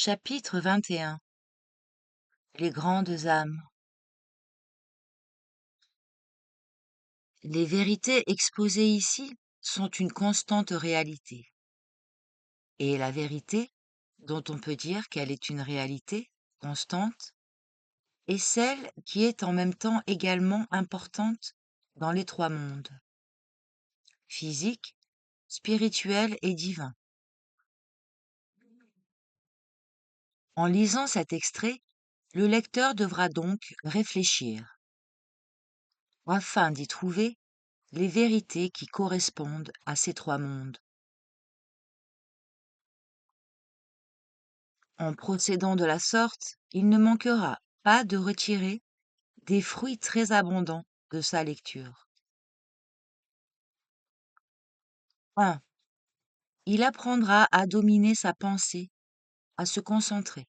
Chapitre 21. Les grandes âmes. Les vérités exposées ici sont une constante réalité. Et la vérité, dont on peut dire qu'elle est une réalité constante, est celle qui est en même temps également importante dans les trois mondes, physique, spirituel et divin. En lisant cet extrait, le lecteur devra donc réfléchir, afin d'y trouver les vérités qui correspondent à ces trois mondes. En procédant de la sorte, il ne manquera pas de retirer des fruits très abondants de sa lecture. 1. Il apprendra à dominer sa pensée, à se concentrer.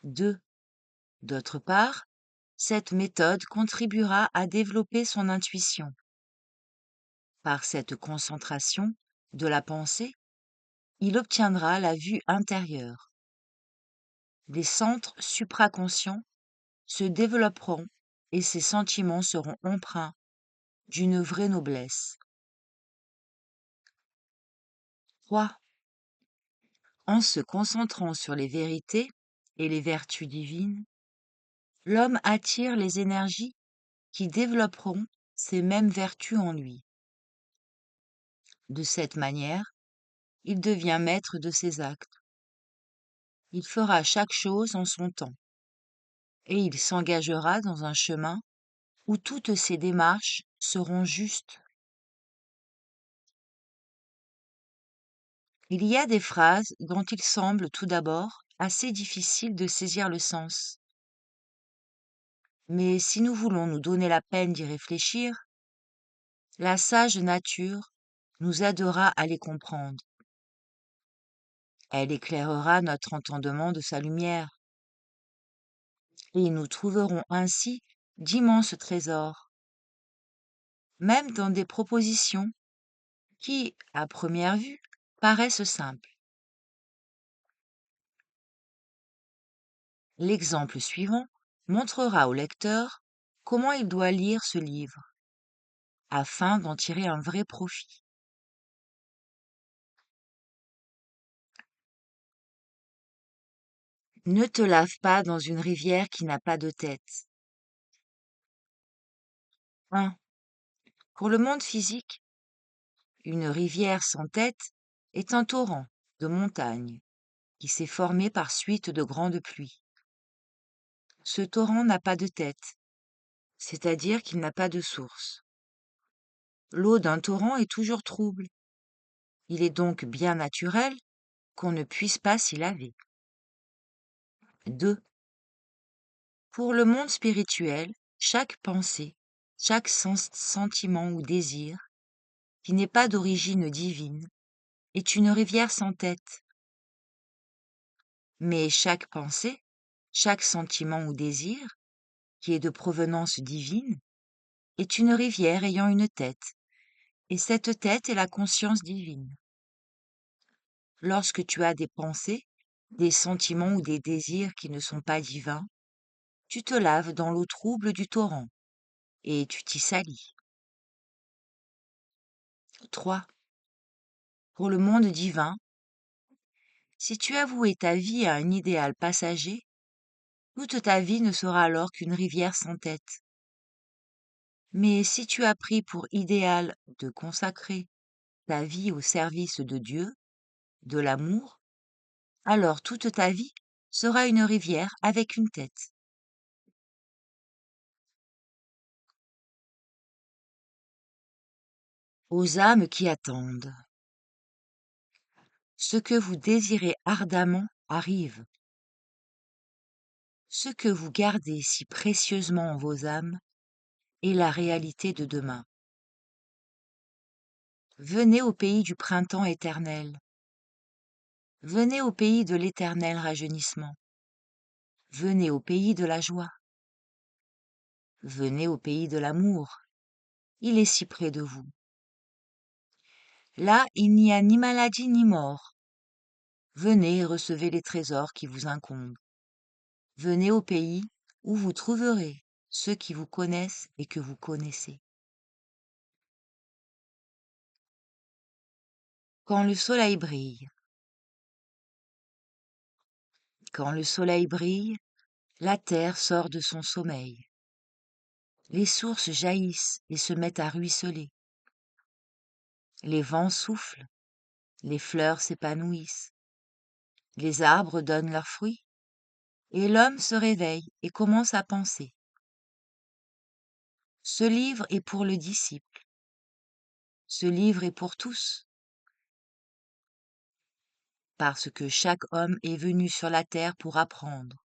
2. D'autre part, cette méthode contribuera à développer son intuition. Par cette concentration de la pensée, il obtiendra la vue intérieure. Les centres supraconscients se développeront et ses sentiments seront empreints d'une vraie noblesse. 3. En se concentrant sur les vérités et les vertus divines, l'homme attire les énergies qui développeront ces mêmes vertus en lui. De cette manière, il devient maître de ses actes. Il fera chaque chose en son temps, et il s'engagera dans un chemin où toutes ses démarches seront justes. Il y a des phrases dont il semble tout d'abord assez difficile de saisir le sens. Mais si nous voulons nous donner la peine d'y réfléchir, la sage nature nous aidera à les comprendre. Elle éclairera notre entendement de sa lumière, et nous trouverons ainsi d'immenses trésors, même dans des propositions qui, à première vue, paraissent simples. L'exemple suivant montrera au lecteur comment il doit lire ce livre, afin d'en tirer un vrai profit. Ne te lave pas dans une rivière qui n'a pas de tête. 1. Pour le monde physique, une rivière sans tête est un torrent de montagne qui s'est formé par suite de grandes pluies. Ce torrent n'a pas de tête, c'est-à-dire qu'il n'a pas de source. L'eau d'un torrent est toujours trouble. Il est donc bien naturel qu'on ne puisse pas s'y laver. 2. Pour le monde spirituel, chaque pensée, chaque sentiment ou désir, qui n'est pas d'origine divine, est une rivière sans tête. Mais chaque pensée, chaque sentiment ou désir, qui est de provenance divine, est une rivière ayant une tête, et cette tête est la conscience divine. Lorsque tu as des pensées, des sentiments ou des désirs qui ne sont pas divins, tu te laves dans l'eau trouble du torrent, et tu t'y salis. 3. Pour le monde divin, si tu as voué ta vie à un idéal passager, toute ta vie ne sera alors qu'une rivière sans tête. Mais si tu as pris pour idéal de consacrer ta vie au service de Dieu, de l'amour, alors toute ta vie sera une rivière avec une tête. Aux âmes qui attendent. Ce que vous désirez ardemment arrive. Ce que vous gardez si précieusement en vos âmes est la réalité de demain. Venez au pays du printemps éternel. Venez au pays de l'éternel rajeunissement. Venez au pays de la joie. Venez au pays de l'amour. Il est si près de vous. Là, il n'y a ni maladie ni mort. Venez et recevez les trésors qui vous incombent. Venez au pays où vous trouverez ceux qui vous connaissent et que vous connaissez. Quand le soleil brille. Quand le soleil brille, la terre sort de son sommeil. Les sources jaillissent et se mettent à ruisseler. Les vents soufflent, les fleurs s'épanouissent. Les arbres donnent leurs fruits, et l'homme se réveille et commence à penser. Ce livre est pour le disciple. Ce livre est pour tous, parce que chaque homme est venu sur la terre pour apprendre.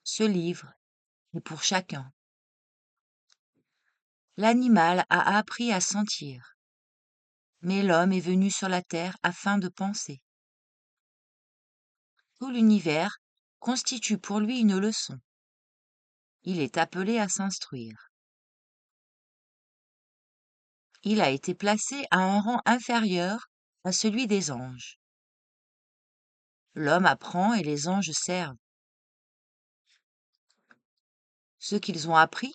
Ce livre est pour chacun. L'animal a appris à sentir, mais l'homme est venu sur la terre afin de penser. Tout l'univers constitue pour lui une leçon. Il est appelé à s'instruire. Il a été placé à un rang inférieur à celui des anges. L'homme apprend et les anges servent. Ce qu'ils ont appris,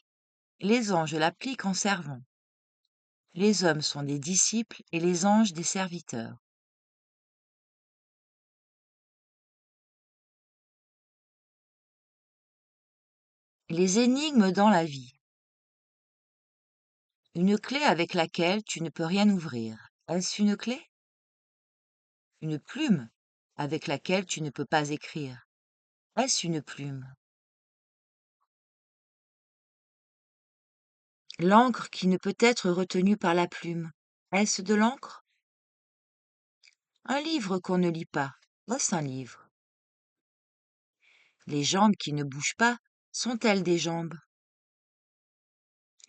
les anges l'appliquent en servant. Les hommes sont des disciples et les anges des serviteurs. Les énigmes dans la vie. Une clé avec laquelle tu ne peux rien ouvrir. Est-ce une clé? Une plume avec laquelle tu ne peux pas écrire. Est-ce une plume? L'encre qui ne peut être retenue par la plume. Est-ce de l'encre? Un livre qu'on ne lit pas. Est-ce un livre? Les jambes qui ne bougent pas sont-elles des jambes?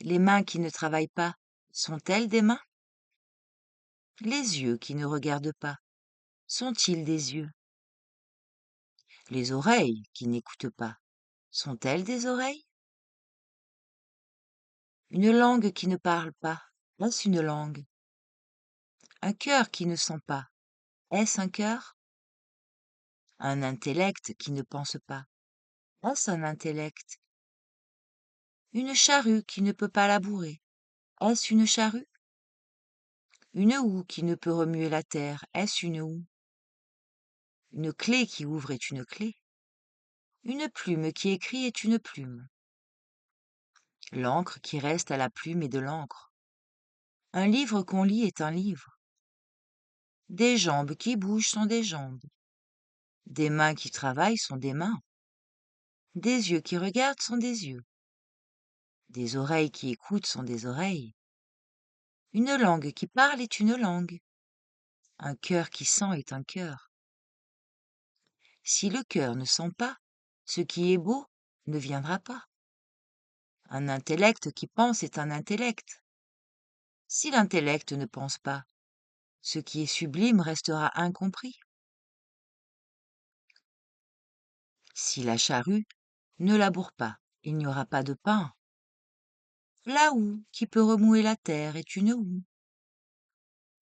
Les mains qui ne travaillent pas sont-elles des mains? Les yeux qui ne regardent pas sont-ils des yeux? Les oreilles qui n'écoutent pas sont-elles des oreilles? Une langue qui ne parle pas, est-ce une langue? Un cœur qui ne sent pas, est-ce un cœur? Un intellect qui ne pense pas, est-ce un intellect? Une charrue qui ne peut pas labourer, est-ce une charrue? Une houe qui ne peut remuer la terre, est-ce une houe? Une clé qui ouvre est une clé. Une plume qui écrit est une plume. L'encre qui reste à la plume est de l'encre. Un livre qu'on lit est un livre. Des jambes qui bougent sont des jambes. Des mains qui travaillent sont des mains. Des yeux qui regardent sont des yeux. Des oreilles qui écoutent sont des oreilles. Une langue qui parle est une langue. Un cœur qui sent est un cœur. Si le cœur ne sent pas, ce qui est beau ne viendra pas. Un intellect qui pense est un intellect. Si l'intellect ne pense pas, ce qui est sublime restera incompris. Si la charrue ne laboure pas, il n'y aura pas de pain. La houe qui peut remuer la terre est une houe.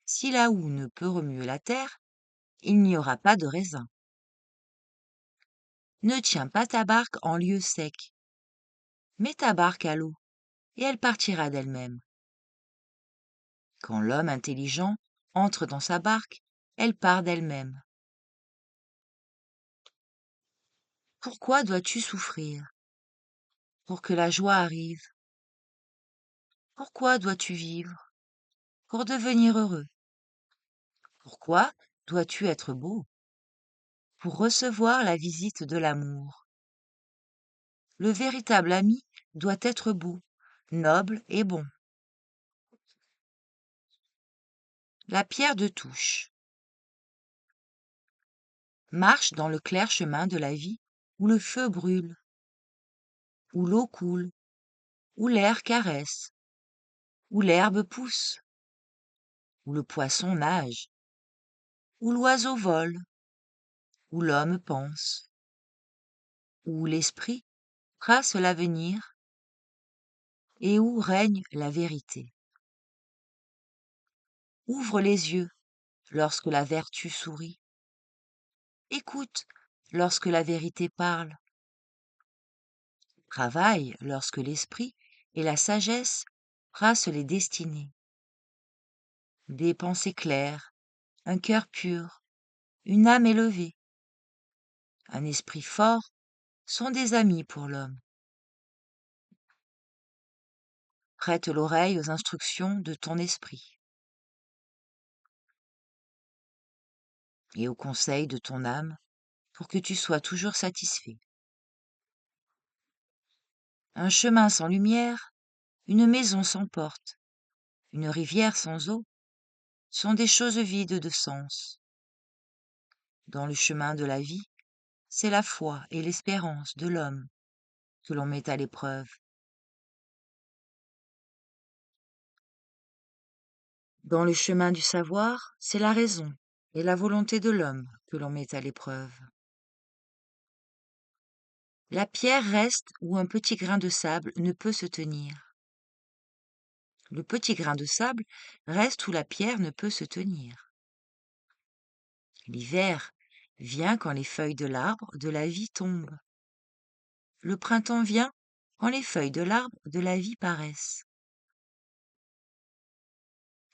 Si la houe ne peut remuer la terre, il n'y aura pas de raisin. Ne tiens pas ta barque en lieu sec. Mets ta barque à l'eau, et elle partira d'elle-même. Quand l'homme intelligent entre dans sa barque, elle part d'elle-même. Pourquoi dois-tu souffrir? Pour que la joie arrive. Pourquoi dois-tu vivre? Pour devenir heureux. Pourquoi dois-tu être beau? Pour recevoir la visite de l'amour. Le véritable ami doit être beau, noble et bon. La pierre de touche. Marche dans le clair chemin de la vie où le feu brûle, où l'eau coule, où l'air caresse, où l'herbe pousse, où le poisson nage, où l'oiseau vole, où l'homme pense, où l'esprit trace l'avenir et où règne la vérité. Ouvre les yeux lorsque la vertu sourit. Écoute lorsque la vérité parle. Travaille lorsque l'esprit et la sagesse tracent les destinées. Des pensées claires, un cœur pur, une âme élevée, un esprit fort sont des amis pour l'homme. Prête l'oreille aux instructions de ton esprit et aux conseils de ton âme pour que tu sois toujours satisfait. Un chemin sans lumière, une maison sans porte, une rivière sans eau sont des choses vides de sens. Dans le chemin de la vie, c'est la foi et l'espérance de l'homme que l'on met à l'épreuve. Dans le chemin du savoir, c'est la raison et la volonté de l'homme que l'on met à l'épreuve. La pierre reste où un petit grain de sable ne peut se tenir. Le petit grain de sable reste où la pierre ne peut se tenir. L'hiver vient quand les feuilles de l'arbre de la vie tombent. Le printemps vient quand les feuilles de l'arbre de la vie paraissent.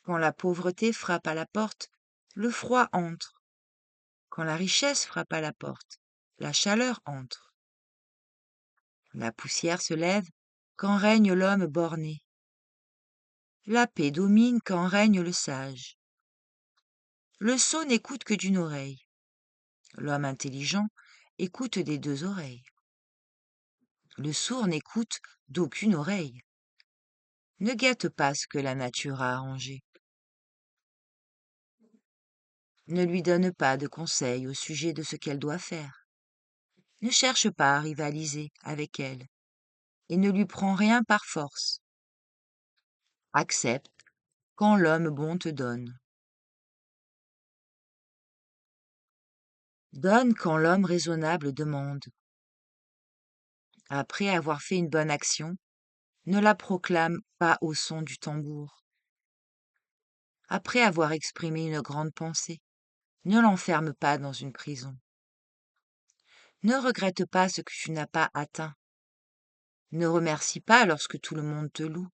Quand la pauvreté frappe à la porte, le froid entre. Quand la richesse frappe à la porte, la chaleur entre. La poussière se lève quand règne l'homme borné. La paix domine quand règne le sage. Le sot n'écoute que d'une oreille. L'homme intelligent écoute des deux oreilles. Le sourd n'écoute d'aucune oreille. Ne guette pas ce que la nature a arrangé. Ne lui donne pas de conseils au sujet de ce qu'elle doit faire. Ne cherche pas à rivaliser avec elle et ne lui prends rien par force. Accepte quand l'homme bon te donne. Donne quand l'homme raisonnable demande. Après avoir fait une bonne action, ne la proclame pas au son du tambour. Après avoir exprimé une grande pensée, ne l'enferme pas dans une prison. Ne regrette pas ce que tu n'as pas atteint. Ne remercie pas lorsque tout le monde te loue.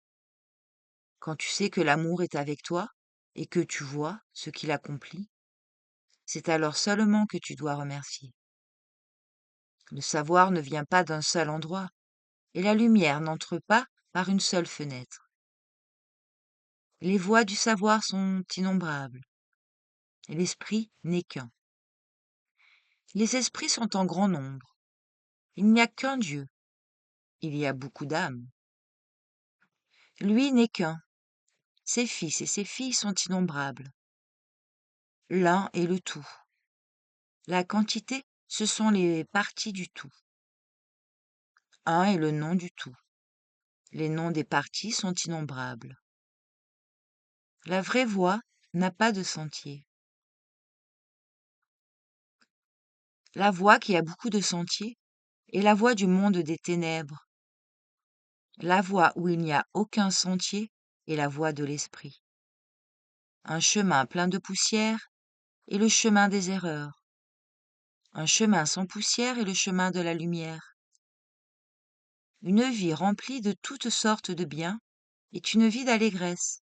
Quand tu sais que l'amour est avec toi et que tu vois ce qu'il accomplit, c'est alors seulement que tu dois remercier. Le savoir ne vient pas d'un seul endroit, et la lumière n'entre pas par une seule fenêtre. Les voies du savoir sont innombrables, et l'esprit n'est qu'un. Les esprits sont en grand nombre. Il n'y a qu'un Dieu. Il y a beaucoup d'âmes. Lui n'est qu'un. Ses fils et ses filles sont innombrables. L'un est le tout. La quantité, ce sont les parties du tout. Un est le nom du tout. Les noms des parties sont innombrables. La vraie voie n'a pas de sentier. La voie qui a beaucoup de sentiers est la voie du monde des ténèbres. La voie où il n'y a aucun sentier est la voie de l'esprit. Un chemin plein de poussière est le chemin des erreurs. Un chemin sans poussière est le chemin de la lumière. Une vie remplie de toutes sortes de biens est une vie d'allégresse.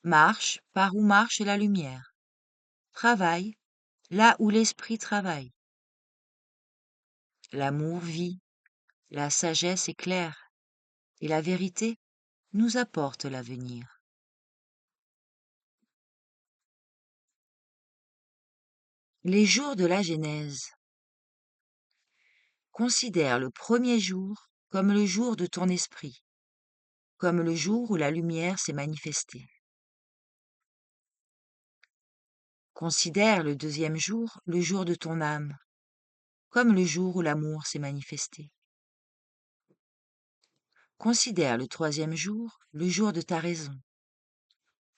Marche par où marche la lumière. Travaille là où l'esprit travaille. L'amour vit, la sagesse éclaire, et la vérité nous apporte l'avenir. Les jours de la Genèse. Considère le premier jour comme le jour de ton esprit, comme le jour où la lumière s'est manifestée. Considère le deuxième jour le jour de ton âme, comme le jour où l'amour s'est manifesté. Considère le troisième jour le jour de ta raison,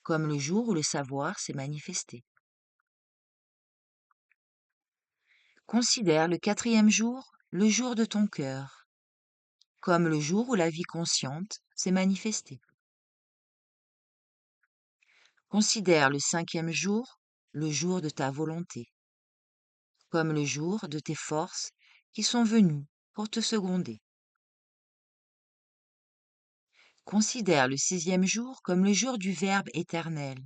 comme le jour où le savoir s'est manifesté. Considère le quatrième jour le jour de ton cœur, comme le jour où la vie consciente s'est manifestée. Considère le cinquième jour le jour de ta volonté, comme le jour de tes forces qui sont venues pour te seconder. Considère le 6e jour comme le jour du Verbe éternel,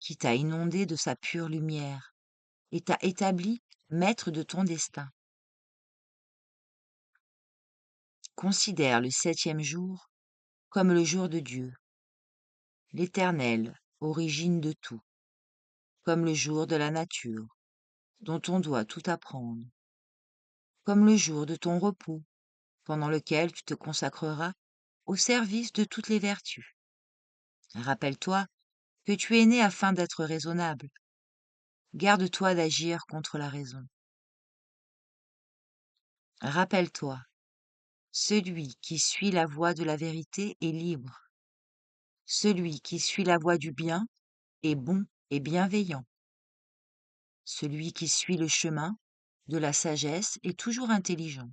qui t'a inondé de sa pure lumière et t'a établi maître de ton destin. Considère le 7e jour comme le jour de Dieu, l'Éternel, origine de tout, comme le jour de la nature, dont on doit tout apprendre, comme le jour de ton repos, pendant lequel tu te consacreras au service de toutes les vertus. Rappelle-toi que tu es né afin d'être raisonnable. Garde-toi d'agir contre la raison. Rappelle-toi, celui qui suit la voie de la vérité est libre. Celui qui suit la voie du bien est bon et bienveillant. Celui qui suit le chemin de la sagesse est toujours intelligent.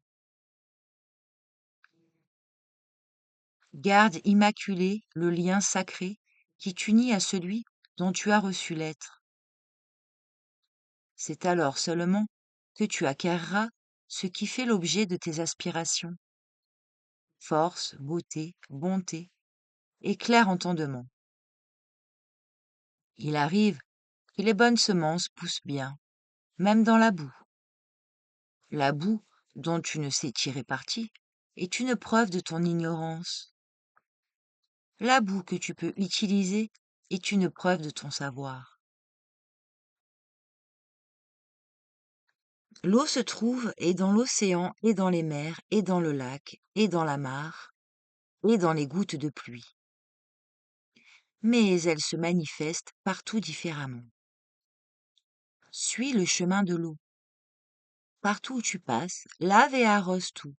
Garde immaculé le lien sacré qui t'unit à celui dont tu as reçu l'être. C'est alors seulement que tu acquerras ce qui fait l'objet de tes aspirations: force, beauté, bonté et clair entendement. Il arrive que les bonnes semences poussent bien, même dans la boue. La boue dont tu ne sais tirer parti est une preuve de ton ignorance. La boue que tu peux utiliser est une preuve de ton savoir. L'eau se trouve et dans l'océan, et dans les mers, et dans le lac, et dans la mare, et dans les gouttes de pluie. Mais elle se manifeste partout différemment. Suis le chemin de l'eau. Partout où tu passes, lave et arrose tout.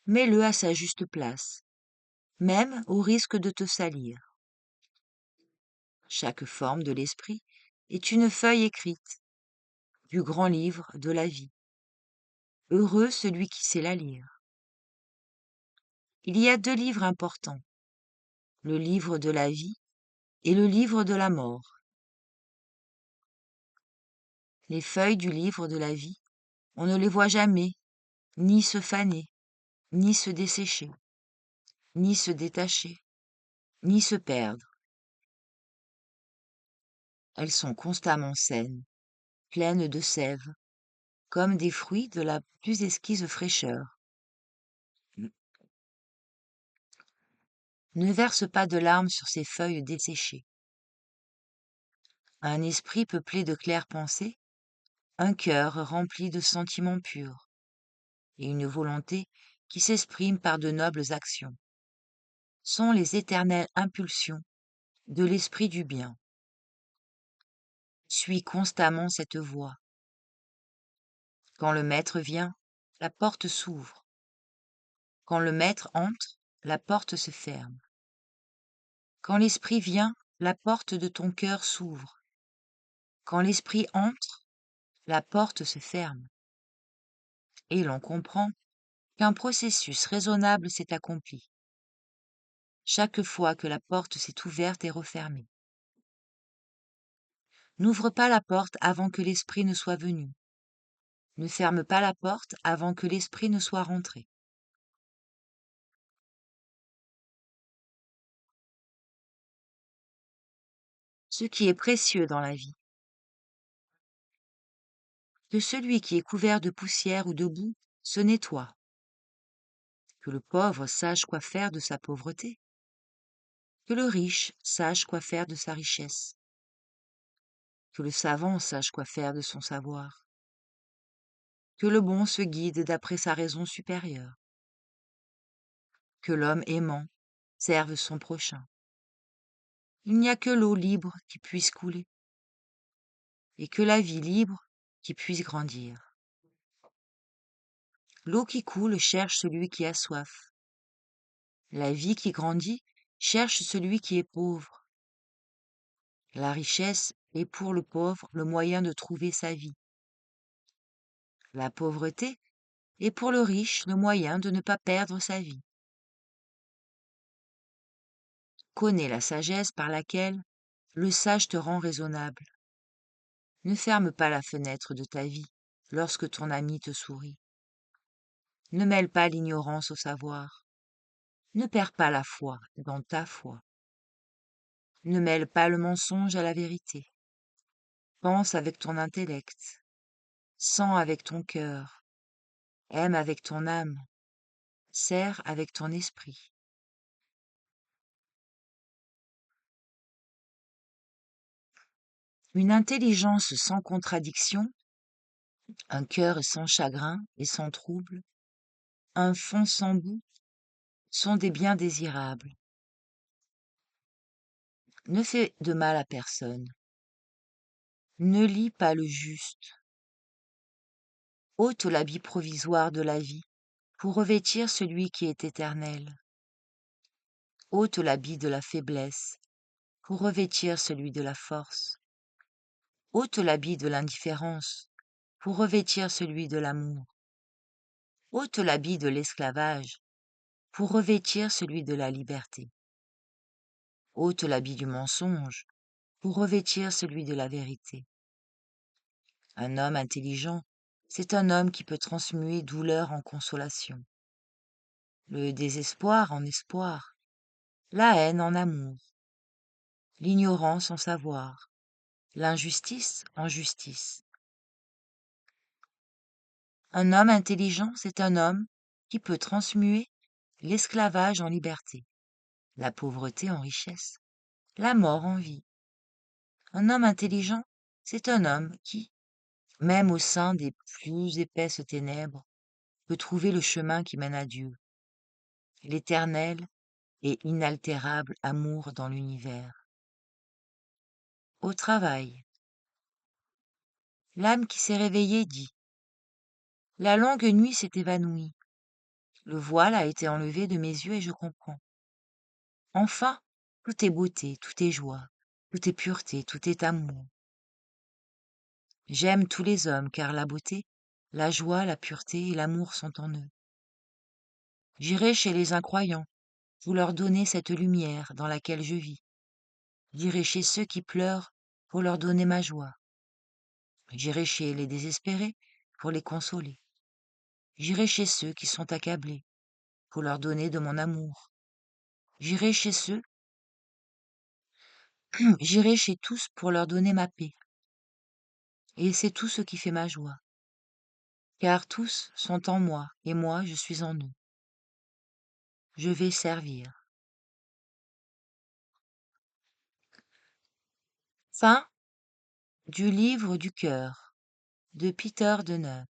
Mets-le à sa juste place, même au risque de te salir. Chaque forme de l'esprit est une feuille écrite du grand livre de la vie. Heureux celui qui sait la lire. Il y a 2 livres importants, le livre de la vie et le livre de la mort. Les feuilles du livre de la vie, on ne les voit jamais, ni se faner, ni se dessécher, ni se détacher, ni se perdre. Elles sont constamment saines, pleines de sève, comme des fruits de la plus exquise fraîcheur. Ne verse pas de larmes sur ces feuilles desséchées. Un esprit peuplé de claires pensées, un cœur rempli de sentiments purs, et une volonté qui s'exprime par de nobles actions, sont les éternelles impulsions de l'esprit du bien. Suis constamment cette voie. Quand le maître vient, la porte s'ouvre. Quand le maître entre, la porte se ferme. Quand l'esprit vient, la porte de ton cœur s'ouvre. Quand l'esprit entre, la porte se ferme. Et l'on comprend qu'un processus raisonnable s'est accompli, chaque fois que la porte s'est ouverte et refermée. N'ouvre pas la porte avant que l'esprit ne soit venu. Ne ferme pas la porte avant que l'esprit ne soit rentré. Ce qui est précieux dans la vie, que celui qui est couvert de poussière ou de boue se nettoie, que le pauvre sache quoi faire de sa pauvreté, que le riche sache quoi faire de sa richesse, que le savant sache quoi faire de son savoir, que le bon se guide d'après sa raison supérieure, que l'homme aimant serve son prochain. Il n'y a que l'eau libre qui puisse couler, et que la vie libre qui puisse grandir. L'eau qui coule cherche celui qui a soif. La vie qui grandit cherche celui qui est pauvre. La richesse est pour le pauvre le moyen de trouver sa vie. La pauvreté est pour le riche le moyen de ne pas perdre sa vie. Connais la sagesse par laquelle le sage te rend raisonnable. Ne ferme pas la fenêtre de ta vie lorsque ton ami te sourit. Ne mêle pas l'ignorance au savoir. Ne perds pas la foi dans ta foi. Ne mêle pas le mensonge à la vérité. Pense avec ton intellect. Sens avec ton cœur. Aime avec ton âme. Sers avec ton esprit. Une intelligence sans contradiction, un cœur sans chagrin et sans trouble, un fond sans bout sont des biens désirables. Ne fais de mal à personne. Ne lis pas le juste. Ôte l'habit provisoire de la vie pour revêtir celui qui est éternel. Ôte l'habit de la faiblesse pour revêtir celui de la force. Ôte l'habit de l'indifférence pour revêtir celui de l'amour. Ôte l'habit de l'esclavage pour revêtir celui de la liberté. Ôte l'habit du mensonge pour revêtir celui de la vérité. Un homme intelligent, c'est un homme qui peut transmuer douleur en consolation, le désespoir en espoir, la haine en amour, l'ignorance en savoir, l'injustice en justice. Un homme intelligent, c'est un homme qui peut transmuer l'esclavage en liberté, la pauvreté en richesse, la mort en vie. Un homme intelligent, c'est un homme qui, même au sein des plus épaisses ténèbres, peut trouver le chemin qui mène à Dieu, l'éternel et inaltérable amour dans l'univers. Au travail, l'âme qui s'est réveillée dit: la longue nuit s'est évanouie, le voile a été enlevé de mes yeux et je comprends. Enfin, tout est beauté, tout est joie, tout est pureté, tout est amour. J'aime tous les hommes, car la beauté, la joie, la pureté et l'amour sont en eux. J'irai chez les incroyants, pour leur donner cette lumière dans laquelle je vis. J'irai chez ceux qui pleurent, pour leur donner ma joie. J'irai chez les désespérés, pour les consoler. J'irai chez ceux qui sont accablés, pour leur donner de mon amour. J'irai chez ceux, j'irai chez tous pour leur donner ma paix. Et c'est tout ce qui fait ma joie. Car tous sont en moi, et moi je suis en eux. Je vais servir. Fin du livre du cœur de Peter Deneuve.